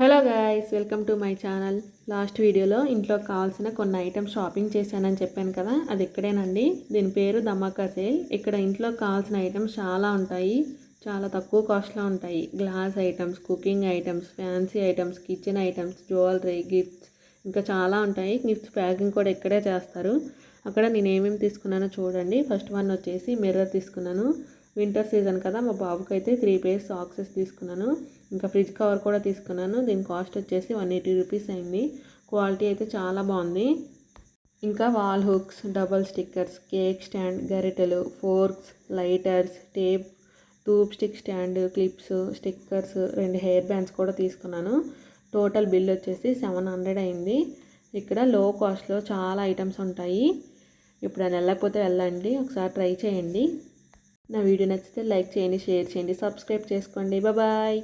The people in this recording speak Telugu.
Hello guys, welcome to my channel. Last వీడియోలో ఇంట్లోకి కావాల్సిన కొన్ని ఐటమ్స్ షాపింగ్ చేశానని చెప్పాను కదా, అది ఇక్కడేనండి. దీని పేరు ధమాకా సేల్. ఇక్కడ ఇంట్లోకి కావాల్సిన ఐటమ్స్ చాలా ఉంటాయి, చాలా తక్కువ కాస్ట్లో ఉంటాయి. Glass items, cooking items, fancy items, kitchen items, jewellery, gifts, ఇంకా చాలా ఉంటాయి. గిఫ్ట్స్ ప్యాకింగ్ కూడా ఇక్కడే చేస్తారు. అక్కడ నేను ఏమేమి తీసుకున్నానో చూడండి. ఫస్ట్ వన్ వచ్చేసి మిర్రర్ తీసుకున్నాను. వింటర్ సీజన్ కదా, మా బాబుకి అయితే 3 పేర్స్ సాక్సెస్ తీసుకున్నాను. ఇంకా ఫ్రిడ్జ్ కవర్ కూడా తీసుకున్నాను. దీని కాస్ట్ వచ్చేసి 180 రూపీస్ అయింది. క్వాలిటీ అయితే చాలా బాగుంది. ఇంకా wall hooks, double stickers, cake stand, గరిటెలు, forks, lighters, tape, tube stick stand, clips, stickers, 2 hair bands కూడా తీసుకున్నాను. టోటల్ బిల్ వచ్చేసి 700 అయింది. ఇక్కడ లో కాస్ట్లో చాలా ఐటమ్స్ ఉంటాయి. ఇప్పుడు అది వెళ్ళకపోతే వెళ్ళండి, ఒకసారి ట్రై చేయండి. నా వీడియో నచ్చితే లైక్ చేయండి, షేర్ చేయండి, సబ్స్క్రైబ్ చేసుకోండి. బాయ్.